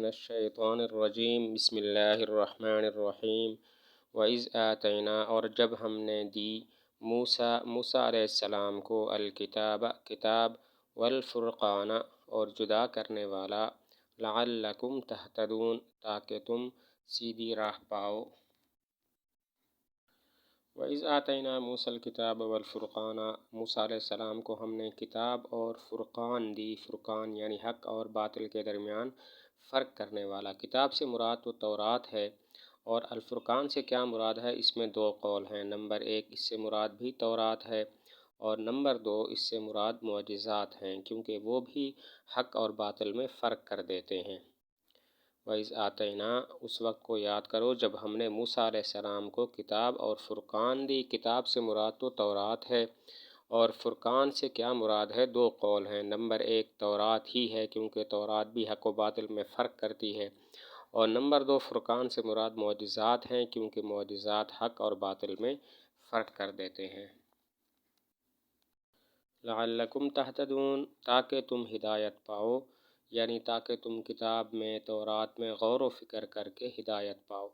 من الشیطان الرجیم بسم اللہ الرحمن الرحیم وَإِذْ آتَيْنَا اور جب ہم نے دی موسیٰ علیہ السلام کو الکتاب کتاب والفرقان اور جدا کرنے والا لعلکم تہتدون تاکہ تم سیدھی راہ پاؤ۔ وَإِذْ آتَيْنَا مُوسَى الْكِتَابَ وَالْفُرْقَانَ موسیٰ علیہ السلام کو ہم نے کتاب اور فرقان دی۔ فرقان یعنی حق اور باطل کے درمیان فرق کرنے والا۔ کتاب سے مراد تو تورات ہے، اور الفرقان سے کیا مراد ہے، اس میں دو قول ہیں۔ نمبر ایک، اس سے مراد بھی تورات ہے، اور نمبر دو، اس سے مراد معجزات ہیں، کیونکہ وہ بھی حق اور باطل میں فرق کر دیتے ہیں۔ وَإِذْ آتَيْنَا اس وقت کو یاد کرو جب ہم نے موسیٰ علیہ السلام کو کتاب اور فرقان دی۔ کتاب سے مراد تو تورات ہے، اور فرقان سے کیا مراد ہے، دو قول ہیں۔ نمبر ایک، تورات ہی ہے، کیونکہ تورات بھی حق و باطل میں فرق کرتی ہے، اور نمبر دو، فرقان سے مراد معجزات ہیں، کیونکہ معجزات حق اور باطل میں فرق کر دیتے ہیں۔ لعلکم تہتدون تاکہ تم ہدایت پاؤ، یعنی تاکہ تم کتاب میں تورات میں غور و فکر کر کے ہدایت پاؤ۔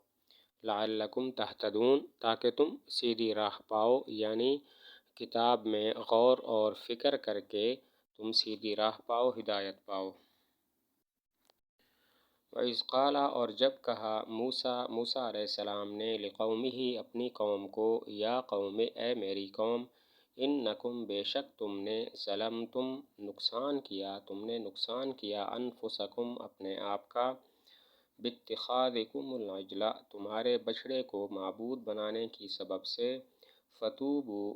لعلکم تہتدون تاکہ تم سیدھی راہ پاؤ، یعنی کتاب میں غور اور فکر کر کے تم سیدھی راہ پاؤ، ہدایت پاؤ۔ وَإِذْ قَالَ اور جب کہا موسیٰ علیہ السلام نے لِقَوْمِهِ اپنی قوم کو، یا قوم اے میری قوم، انکم بے شک تم نے ظلمتم نقصان کیا انفسکم اپنے آپ کا، باتخاذکم العجل تمہارے بچھڑے کو معبود بنانے کی سبب سے، فتوبوا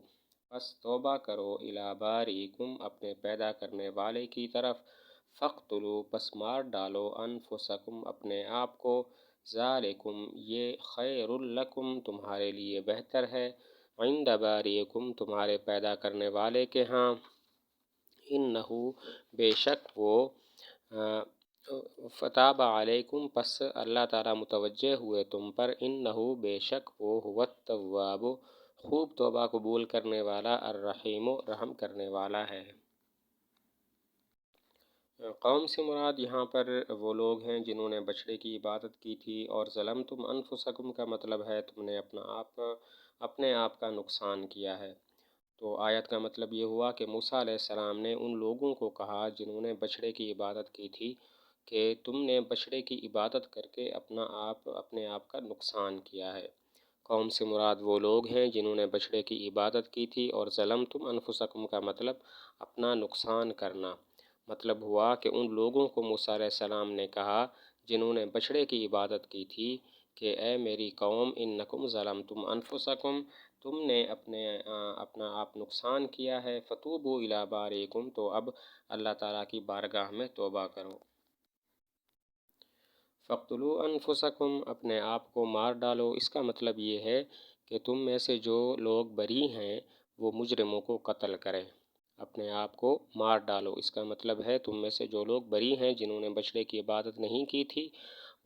پس توبہ کرو، الی باریکم اپنے پیدا کرنے والے کی طرف، فاقتلوا پس مار ڈالو، انفسکم اپنے آپ کو، ذالکم یہ خیر لکم تمہارے لیے بہتر ہے، عند باریکم تمہارے پیدا کرنے والے کے ہاں، انہو بے شک وہ، فتاب علیکم پس اللہ تعالیٰ متوجہ ہوئے تم پر، انہو بے شک وہ، هو التواب خوب توبہ قبول کرنے والا، الرحیم رحم کرنے والا ہے۔ قوم سے مراد یہاں پر وہ لوگ ہیں جنہوں نے بچھڑے کی عبادت کی تھی، اور ظلمتم انفسکم کا مطلب ہے تم نے اپنے آپ کا نقصان کیا ہے۔ تو آیت کا مطلب یہ ہوا کہ موسیٰ علیہ السلام نے ان لوگوں کو کہا جنہوں نے بچھڑے کی عبادت کی تھی کہ تم نے بچھڑے کی عبادت کر کے اپنے آپ کا نقصان کیا ہے۔ قوم سے مراد وہ لوگ ہیں جنہوں نے بچھڑے کی عبادت کی تھی، اور ظلمتم انفسکم کا مطلب اپنا نقصان کرنا۔ مطلب ہوا کہ ان لوگوں کو موسیٰ علیہ السلام نے کہا جنہوں نے بچھڑے کی عبادت کی تھی کہ اے میری قوم، انکم ظلمتم انفسکم تم نے اپنا آپ نقصان کیا ہے، فتوبوا الی باریکم تو اب اللہ تعالیٰ کی بارگاہ میں توبہ کرو۔ فاقتلوا انفسکم اپنے آپ کو مار ڈالو، اس کا مطلب یہ ہے کہ تم میں سے جو لوگ بری ہیں وہ مجرموں کو قتل کریں۔ اپنے آپ کو مار ڈالو، اس کا مطلب ہے تم میں سے جو لوگ بری ہیں جنہوں نے بچھڑے کی عبادت نہیں کی تھی،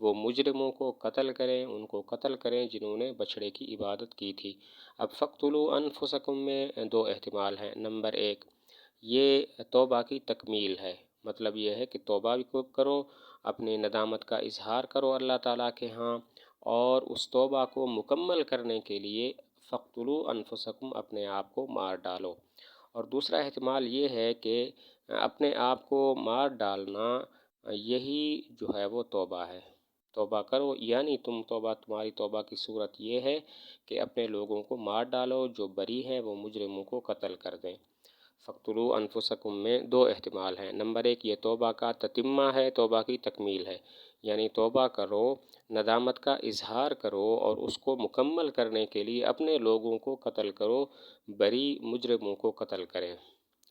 وہ مجرموں کو قتل کریں، ان کو قتل کریں جنہوں نے بچھڑے کی عبادت کی تھی۔ اب فاقتلوا انفسکم میں دو احتمال ہیں۔ نمبر ایک، یہ توبہ کی تکمیل ہے، مطلب یہ ہے کہ توبہ بھی کرو، اپنی ندامت کا اظہار کرو اللہ تعالیٰ کے ہاں، اور اس توبہ کو مکمل کرنے کے لیے فاقتلوا انفسکم اپنے آپ کو مار ڈالو۔ اور دوسرا احتمال یہ ہے کہ اپنے آپ کو مار ڈالنا یہی جو ہے وہ توبہ ہے۔ توبہ کرو، یعنی تمہاری توبہ کی صورت یہ ہے کہ اپنے لوگوں کو مار ڈالو، جو بری ہیں وہ مجرموں کو قتل کر دیں۔ فاقتلوا انفسکم میں دو احتمال ہیں۔ نمبر ایک، یہ توبہ کا تتمہ ہے، توبہ کی تکمیل ہے، یعنی توبہ کرو، ندامت کا اظہار کرو، اور اس کو مکمل کرنے کے لیے اپنے لوگوں کو قتل کرو، بری مجرموں کو قتل کریں۔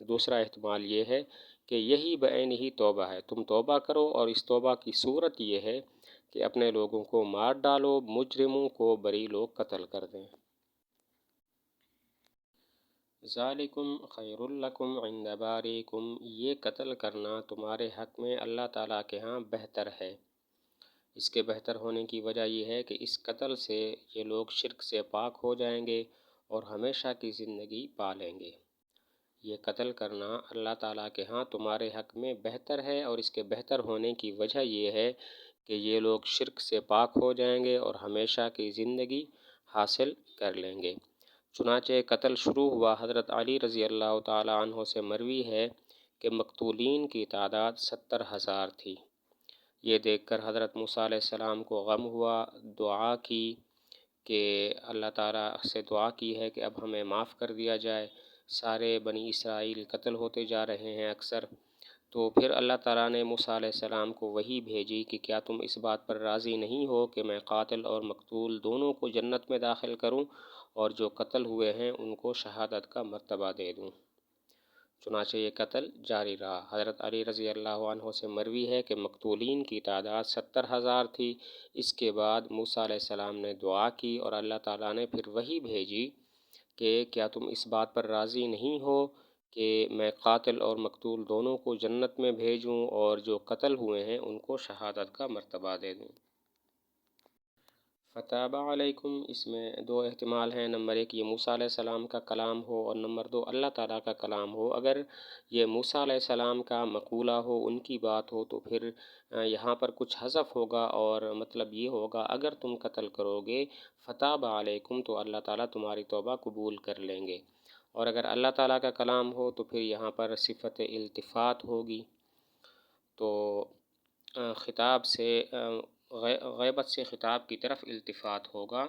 دوسرا احتمال یہ ہے کہ یہی بعین ہی توبہ ہے، تم توبہ کرو اور اس توبہ کی صورت یہ ہے کہ اپنے لوگوں کو مار ڈالو، مجرموں کو بری لوگ قتل کر دیں۔ ذالکم خیر لکم عند باریکم یہ قتل کرنا تمہارے حق میں اللہ تعالیٰ کے ہاں بہتر ہے۔ اس کے بہتر ہونے کی وجہ یہ ہے کہ اس قتل سے یہ لوگ شرک سے پاک ہو جائیں گے اور ہمیشہ کی زندگی پا لیں گے۔ یہ قتل کرنا اللہ تعالیٰ کے ہاں تمہارے حق میں بہتر ہے، اور اس کے بہتر ہونے کی وجہ یہ ہے کہ یہ لوگ شرک سے پاک ہو جائیں گے اور ہمیشہ کی زندگی حاصل کر لیں گے۔ چنانچہ قتل شروع ہوا۔ حضرت علی رضی اللہ تعالیٰ عنہ سے مروی ہے کہ مقتولین کی تعداد 70,000 تھی۔ یہ دیکھ کر حضرت موسیٰ علیہ السلام کو غم ہوا، دعا کی کہ اللہ تعالیٰ سے دعا کی ہے کہ اب ہمیں معاف کر دیا جائے، سارے بنی اسرائیل قتل ہوتے جا رہے ہیں اکثر۔ تو پھر اللہ تعالیٰ نے موسیٰ علیہ السلام کو وحی بھیجی کہ کیا تم اس بات پر راضی نہیں ہو کہ میں قاتل اور مقتول دونوں کو جنت میں داخل کروں اور جو قتل ہوئے ہیں ان کو شہادت کا مرتبہ دے دوں۔ چنانچہ یہ قتل جاری رہا۔ حضرت علی رضی اللہ عنہ سے مروی ہے کہ مقتولین کی تعداد 70,000 تھی۔ اس کے بعد موسیٰ علیہ السلام نے دعا کی اور اللہ تعالیٰ نے پھر وحی بھیجی کہ کیا تم اس بات پر راضی نہیں ہو کہ میں قاتل اور مقتول دونوں کو جنت میں بھیجوں اور جو قتل ہوئے ہیں ان کو شہادت کا مرتبہ دے دوں۔ فتاب علیکم، اس میں دو احتمال ہیں۔ نمبر ایک، یہ موسیٰ علیہ السلام کا کلام ہو، اور نمبر دو، اللہ تعالیٰ کا کلام ہو۔ اگر یہ موسیٰ علیہ السلام کا مقولہ ہو، ان کی بات ہو، تو پھر یہاں پر کچھ حذف ہوگا اور مطلب یہ ہوگا اگر تم قتل کرو گے فتاب علیکم تو اللہ تعالیٰ تمہاری توبہ قبول کر لیں گے۔ اور اگر اللہ تعالیٰ کا کلام ہو تو پھر یہاں پر صفت التفات ہوگی، تو خطاب سے غیبت سے خطاب کی طرف التفات ہوگا،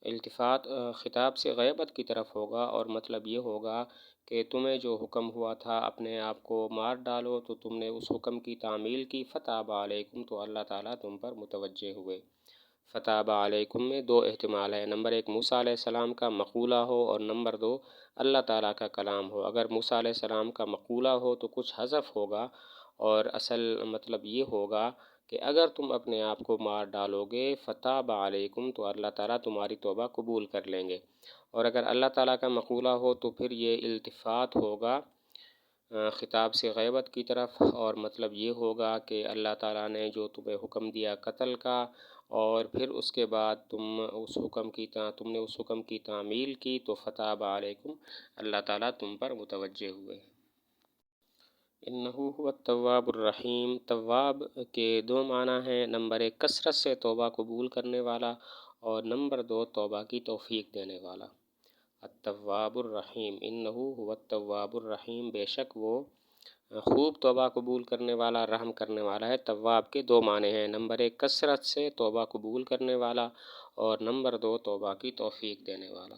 التفات خطاب سے غیبت کی طرف ہوگا، اور مطلب یہ ہوگا کہ تمہیں جو حکم ہوا تھا اپنے آپ کو مار ڈالو تو تم نے اس حکم کی تعمیل کی، فتاب علیکم تو اللہ تعالیٰ تم پر متوجہ ہوئے۔ فتاب علیکم میں دو احتمال ہے، نمبر ایک موسیٰ علیہ السلام کا مقولہ ہو، اور نمبر دو اللہ تعالیٰ کا کلام ہو۔ اگر موسیٰ علیہ السلام کا مقولہ ہو تو کچھ حذف ہوگا، اور اصل مطلب یہ ہوگا کہ اگر تم اپنے آپ کو مار ڈالو گے فتاب علیکم تو اللہ تعالیٰ تمہاری توبہ قبول کر لیں گے۔ اور اگر اللہ تعالیٰ کا مقولہ ہو تو پھر یہ التفات ہوگا خطاب سے غیبت کی طرف، اور مطلب یہ ہوگا کہ اللہ تعالیٰ نے جو تمہیں حکم دیا قتل کا، اور پھر اس کے بعد تم نے اس حکم کی تعمیل کی تو فتاب علیکم اللہ تعالیٰ تم پر متوجہ ہوئے۔ انہ هو التواب الرحیم، تواب کے دو معنی ہیں، نمبر ایک کثرت سے توبہ قبول کرنے والا، اور نمبر دو توبہ کی توفیق دینے والا۔ التواب الرحیم، انہ هو التواب الرحیم، بے شک وہ خوب توبہ قبول کرنے والا، رحم کرنے والا ہے۔ تواب کے دو معنی ہیں، نمبر ایک کثرت سے توبہ قبول کرنے والا، اور نمبر دو توبہ کی توفیق دینے والا۔